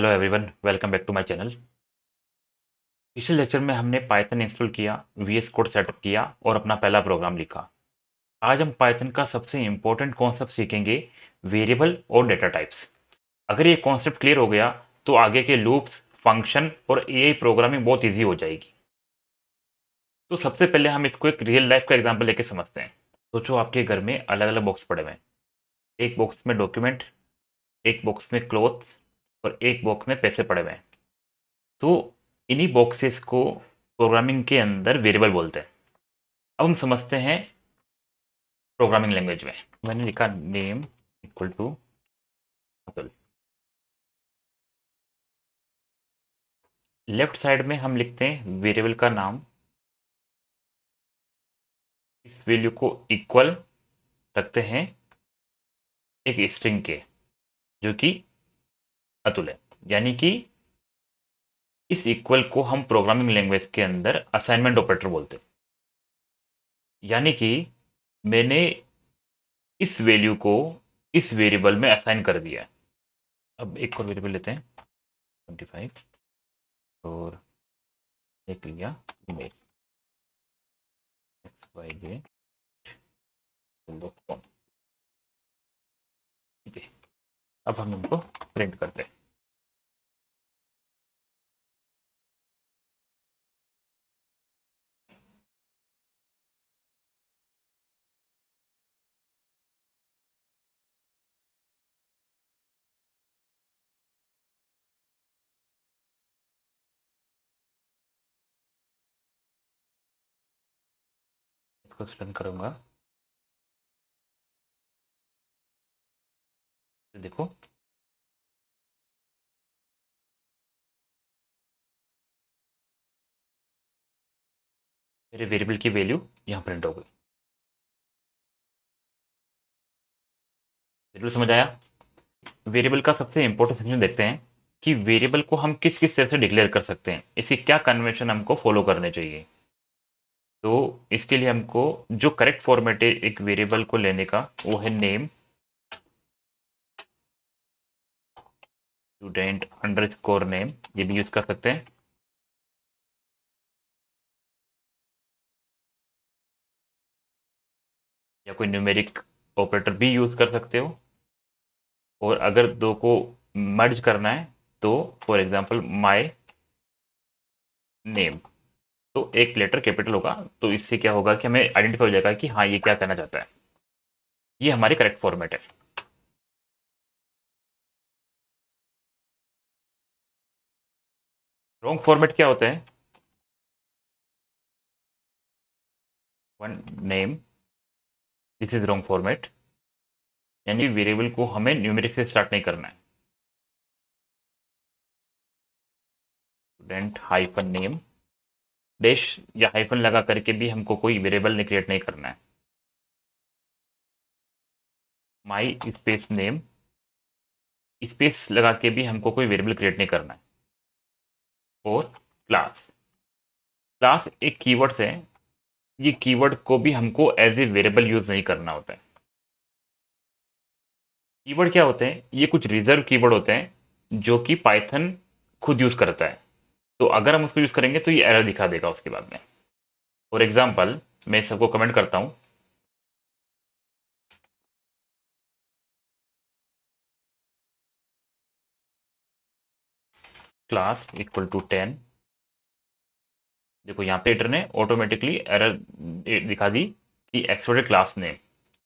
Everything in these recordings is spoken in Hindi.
Hello everyone, welcome back to my channel. पिछले लेक्चर में हमने पाइथन इंस्टॉल किया, वीएस कोड सेटअप किया और अपना पहला प्रोग्राम लिखा। आज हम पाइथन का सबसे इंपॉर्टेंट कॉन्सेप्ट सीखेंगे, वेरिएबल और डेटा टाइप्स। अगर ये कॉन्सेप्ट क्लियर हो गया तो आगे के लूप्स, फंक्शन और एआई प्रोग्रामिंग बहुत ईजी हो जाएगी। तो सबसे पहले हम इसको एक रियल लाइफ का एग्जाम्पल लेके समझते हैं। सोचो आपके घर में अलग अलग बॉक्स पड़े हुए हैं। एक बॉक्स में डॉक्यूमेंट, एक बॉक्स में क्लोथ्स और एक बॉक्स में पैसे पड़े हुए हैं। तो इन्हीं बॉक्सेस को प्रोग्रामिंग के अंदर वेरिएबल बोलते हैं। अब हम समझते हैं प्रोग्रामिंग लैंग्वेज में। मैंने लिखा name equal to Atul. Left side में हम लिखते हैं वेरिएबल का नाम, इस वैल्यू को इक्वल रखते हैं एक स्ट्रिंग के, जो कि अतुल है। यानी कि इस इक्वल को हम प्रोग्रामिंग लैंग्वेज के अंदर असाइनमेंट ऑपरेटर बोलते हैं। यानी कि मैंने इस वैल्यू को इस वेरिएबल में असाइन कर दिया है। अब एक और वेरिएबल लेते हैं 25 और एक लिया ईमेल xyz.com। ठीक है, अब हम इनको प्रिंट करते हैं। इसको रन करूंगा तो देखो मेरे वेरिएबल की वैल्यू यहाँ प्रिंट हो गई। वेरिएबल समझ आया? वेरिएबल का सबसे इंपॉर्टेंट सेक्शन देखते हैं कि वेरिएबल को हम किस किस तरह से डिक्लेयर कर सकते हैं, इसके क्या कन्वेंशन हमको फॉलो करने चाहिए। तो इसके लिए हमको जो करेक्ट फॉर्मेट है एक वेरिएबल को लेने का, वो है नेम स्टूडेंट अंडरस्कोर नेम। ये भी यूज कर सकते हैं। या कोई न्यूमेरिक ऑपरेटर भी यूज कर सकते हो। और अगर दो को मर्ज करना है तो फॉर एग्जांपल माय नेम, तो एक लेटर कैपिटल होगा, तो इससे क्या होगा कि हमें आइडेंटिफाई हो जाएगा कि हाँ ये क्या कहना चाहता है। ये हमारी करेक्ट फॉर्मेट है। रॉन्ग फॉर्मेट क्या होता है? One name, this is wrong format. यानी वेरिएबल को हमें न्यूमेरिक से स्टार्ट नहीं करना है। स्टूडेंट हाइफन नेम, डैश या हाइफन लगा करके भी हमको कोई वेरिएबल ने क्रिएट नहीं करना है। माई स्पेस नेम, स्पेस लगा के भी हमको कोई वेरिएबल क्रिएट नहीं करना है। और क्लास, क्लास एक कीवर्ड है। ये कीवर्ड को भी हमको एज ए वेरिएबल यूज नहीं करना होता है। कीवर्ड क्या होते हैं? ये कुछ रिजर्व कीवर्ड होते हैं जो कि पाइथन खुद यूज करता है। तो अगर हम उसको यूज करेंगे तो ये एरर दिखा देगा उसके बाद में। फॉर एग्जाम्पल मैं सबको कमेंट करता हूं, क्लास इक्वल टू 10। देखो यहाँ पे एडिटर ने ऑटोमेटिकली एरर दिखा दी कि एक्सपोर्टेड क्लास नेम।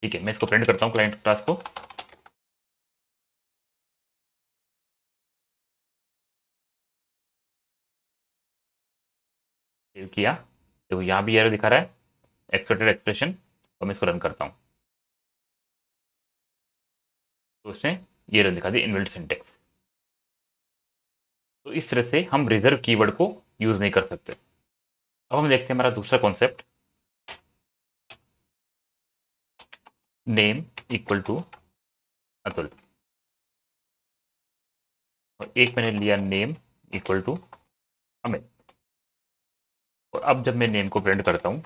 ठीक है, मैं इसको प्रिंट करता हूँ क्लाइंट क्लास को। सेव किया, देखो यहाँ भी एरर दिखा रहा है एक्सपोर्टेड एक्सप्रेशन। और मैं इसको रन करता हूँ तो उसने ये एरर दिखा दी इनबिल्ट सिंटेक्स। तो इस तरह से हम रिजर्व कीवर्ड को यूज नहीं कर सकते। अब हम देखते हैं हमारा दूसरा concept, name equal to Atul. और एक मैंने लिया नेम इक्वल टू अमित। और अब जब मैं नेम को प्रिंट करता हूँ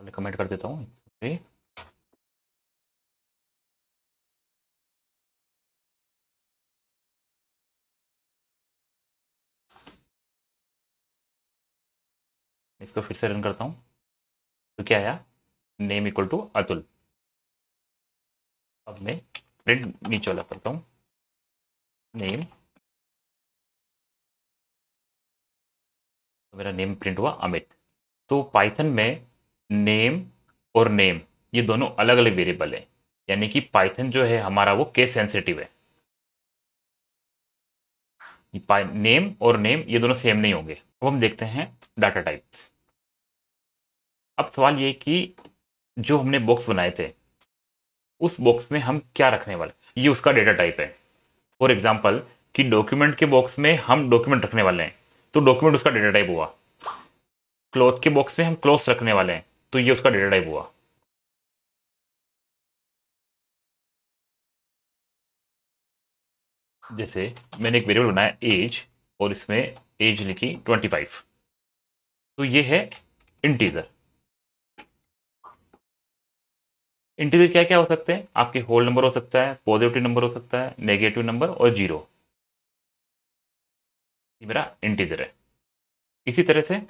मैं कमेंट कर देता हूँ। ओके, इसको फिर से रन करता हूँ। तो क्या आया? Name equal to Atul. अब मैं प्रिंट नीचे वाला करता हूँ, नेम। तो मेरा नेम प्रिंट हुआ अमित। तो पाइथन में नेम और नेम ये दोनों अलग अलग वेरिएबल है, यानी कि पाइथन जो है हमारा वो केस सेंसिटिव है। नेम और नेम ये दोनों सेम नहीं होंगे। अब हम देखते हैं डाटा टाइप्स। अब सवाल ये कि जो हमने बॉक्स बनाए थे उस बॉक्स में हम क्या रखने वाले, ये उसका डेटा टाइप है। फॉर एग्जाम्पल कि डॉक्यूमेंट के बॉक्स में हम डॉक्यूमेंट रखने वाले हैं, तो डॉक्यूमेंट उसका डेटा टाइप हुआ। क्लॉथ के बॉक्स में हम क्लॉथ्स रखने वाले हैं, तो ये उसका डेटा टाइप हुआ। जैसे मैंने एक वेरिएबल बनाया एज, और इसमें एज लिखी 25, तो ये है इंटीजर। इंटीजर क्या क्या हो सकते हैं? आपके होल नंबर हो सकता है, पॉजिटिव नंबर हो सकता है, नेगेटिव नंबर और जीरो। ये मेरा इंटीजर है। इसी तरह से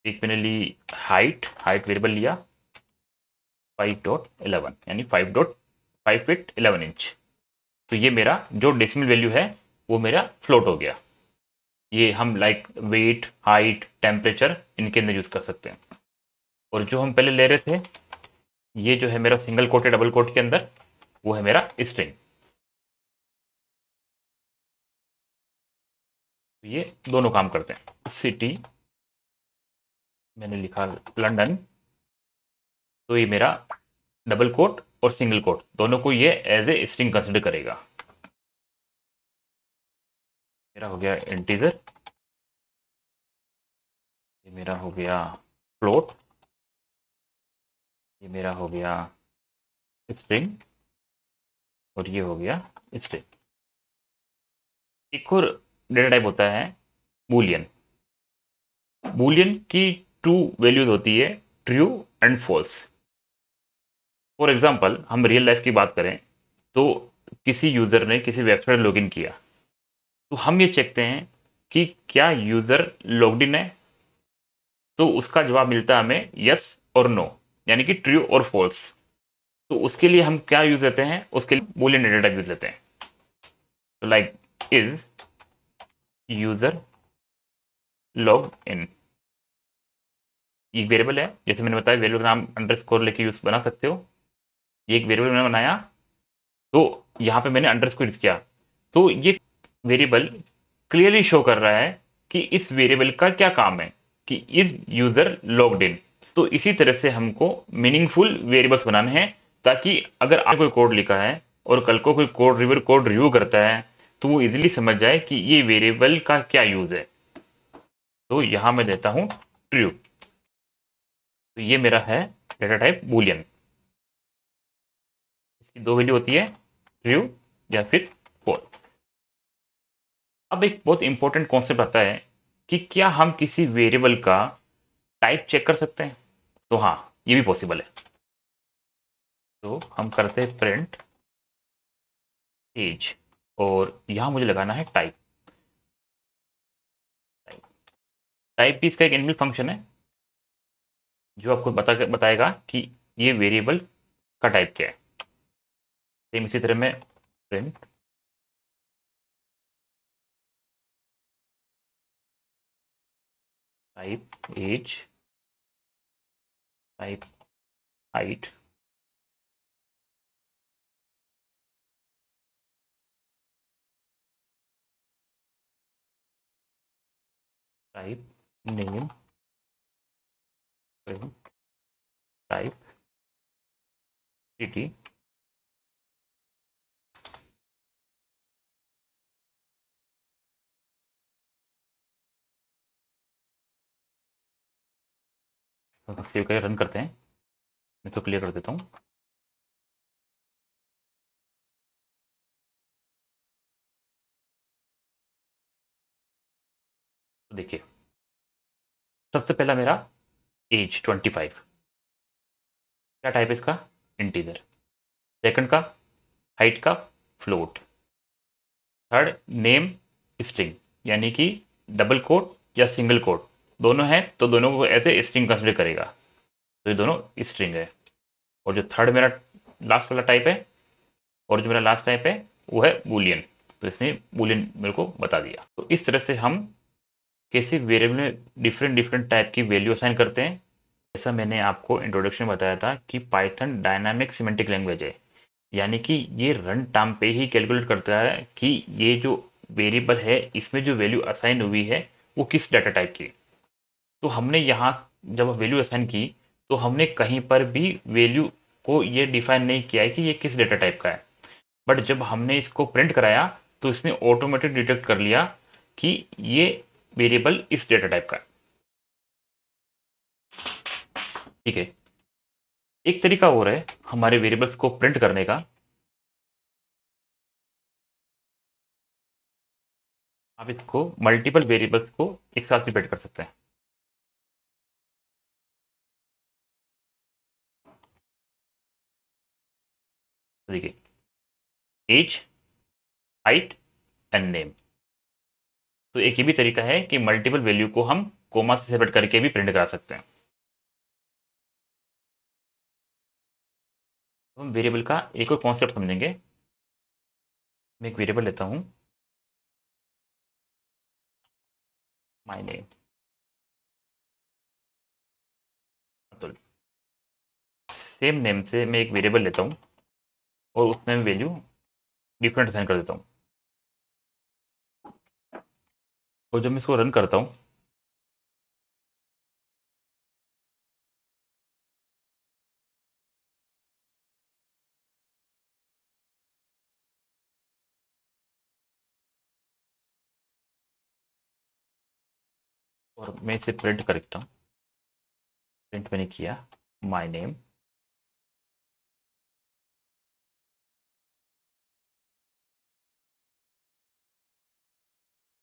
एक मैंने ली हाइट, हाइट वेरिएबल लिया 5.11, यानी 5.5 फीट 11 इंच। तो ये मेरा जो डेसिमल वैल्यू है वो मेरा फ्लोट हो गया। ये हम लाइक वेट, हाइट, टेम्परेचर इनके अंदर यूज कर सकते हैं। और जो हम पहले ले रहे थे, ये जो है मेरा सिंगल कोट या डबल कोट के अंदर, वो है मेरा स्ट्रिंग। तो ये दोनों काम करते हैं। सिटी मैंने लिखा लंदन, तो ये मेरा डबल कोट और सिंगल कोट दोनों को ये एज ए स्ट्रिंग कंसिडर करेगा। मेरा हो गया इंटीजर, ये मेरा हो गया फ्लोट, ये मेरा हो गया स्ट्रिंग, और ये हो गया स्ट्रिंग। एक और डेटा टाइप होता है बूलियन। बूलियन की टू वैल्यूज होती है, true and false. For example हम रियल लाइफ की बात करें, तो किसी यूजर ने किसी वेबसाइट लॉगिन किया, तो हम ये चेकते हैं कि क्या यूजर लॉग्ड इन है। तो उसका जवाब मिलता है हमें यस और नो, यानी कि ट्रू और फॉल्स। तो उसके लिए हम क्या यूज लेते हैं? उसके लिए बूलियन डेटा टाइप यूज लेते हैं। तो like is user logged in, ये एक वेरिएबल है। जैसे मैंने बताया वेरिएबल का नाम अंडरस्कोर लेके यूज बना सकते हो। ये एक वेरिएबल मैंने बनाया, तो यहाँ पे मैंने अंडरस्कोर यूज किया, तो ये वेरिएबल क्लियरली शो कर रहा है कि इस वेरिएबल का क्या काम है, कि इज यूजर लॉग्ड इन। तो इसी तरह से हमको मीनिंगफुल वेरिएबल्स बनाने हैं, ताकि अगर आपने कोई कोड लिखा है और कल को कोई कोड रिव्यू करता है, तो वो इजीली समझ जाए कि ये वेरिएबल का क्या यूज है। तो यहाँ मैं देता हूँ ट्रू। तो ये मेरा है डेटा टाइप बूलियन। इसकी दो वैल्यू होती है, ट्रू या फिर फॉल्स। अब एक बहुत इंपॉर्टेंट कॉन्सेप्ट आता है कि क्या हम किसी वेरिएबल का टाइप चेक कर सकते हैं? तो हाँ, ये भी पॉसिबल है। तो हम करते हैं प्रिंट एज, और यहां मुझे लगाना है टाइप। टाइप टाइप भी इसका एक इनबिल्ट फंक्शन है, जो आपको बताएगा कि ये वेरिएबल का टाइप क्या है। सेम इसी तरह मैं print type age, type height, type name, print type city. Save करके रन करते हैं। मैं तो क्लियर कर देता हूँ। तो देखिए, सबसे पहला मेरा एज 25। क्या टाइप है इसका? इंटीजर। सेकंड का हाइट का फ्लोट। थर्ड नेम स्ट्रिंग, यानी कि डबल कोट या सिंगल कोट दोनों हैं तो दोनों को ऐसे स्ट्रिंग कंसिडर करेगा, तो ये दोनों स्ट्रिंग है। और जो थर्ड मेरा लास्ट वाला टाइप है, और जो मेरा लास्ट टाइप है वो है बूलियन, तो इसने बूलियन मेरे को बता दिया। तो इस तरह से हम कैसे वेरिएबल में डिफरेंट डिफरेंट टाइप की वैल्यू असाइन करते हैं। जैसा मैंने आपको इंट्रोडक्शन में बताया था कि पाइथन डायनामिक सिमेंटिक लैंग्वेज है, यानी कि ये रन टाइम पे ही कैलकुलेट करता है कि ये जो वेरिएबल है इसमें जो वैल्यू असाइन हुई है वो किस डाटा टाइप की। तो हमने यहाँ जब वैल्यू असाइन की तो हमने कहीं पर भी वैल्यू को ये डिफाइन नहीं किया है कि ये किस डेटा टाइप का है, बट जब हमने इसको प्रिंट कराया तो इसने ऑटोमेटिक डिटेक्ट कर लिया कि ये वेरिएबल इस डेटा टाइप का है। ठीक है, एक तरीका और है हमारे वेरिएबल्स को प्रिंट करने का। आप इसको मल्टीपल वेरिएबल्स को एक साथ भी प्रिंट कर सकते हैं। तो देखिए, एज, हाइट एंड नेम। तो एक ये भी तरीका है कि मल्टीपल वैल्यू को हम कोमा से सेपरेट करके भी प्रिंट करा सकते हैं। तो हम वेरिएबल का एक और कॉन्सेप्ट समझेंगे। मैं एक वेरिएबल लेता हूँ, my name Atul. Same name से मैं एक वेरिएबल लेता हूँ और उसमें मैं वैल्यू डिफरेंट असाइन कर देता हूँ। और जब मैं इसको रन करता हूँ और मैं इसे प्रिंट करता हूँ, प्रिंट मैंने किया माय नेम,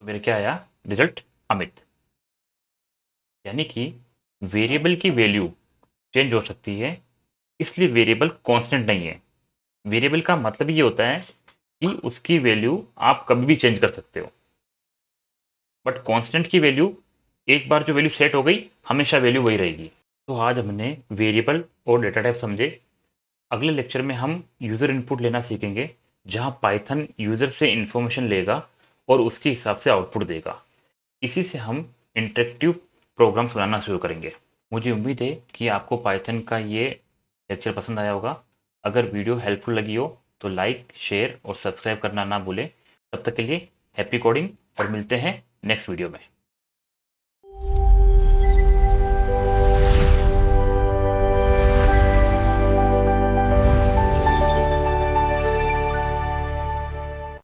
तो मेरे क्या आया रिजल्ट? अमित। यानी कि वेरिएबल की वैल्यू चेंज हो सकती है, इसलिए वेरिएबल कांस्टेंट नहीं है। वेरिएबल का मतलब ये होता है कि उसकी वैल्यू आप कभी भी चेंज कर सकते हो, बट कांस्टेंट की वैल्यू एक बार जो वैल्यू सेट हो गई हमेशा वैल्यू वही रहेगी। तो आज हमने वेरिएबल और डेटा टाइप समझे। अगले लेक्चर में हम यूज़र इनपुट लेना सीखेंगे, जहां पाइथन यूज़र से इंफॉर्मेशन लेगा और उसके हिसाब से आउटपुट देगा। इसी से हम इंटरेक्टिव प्रोग्राम्स बनाना शुरू करेंगे। मुझे उम्मीद है कि आपको पाइथन का ये लेक्चर पसंद आया होगा। अगर वीडियो हेल्पफुल लगी हो तो लाइक, शेयर और सब्सक्राइब करना ना भूलें। तब तक के लिए हैप्पी कोडिंग और मिलते हैं नेक्स्ट वीडियो में।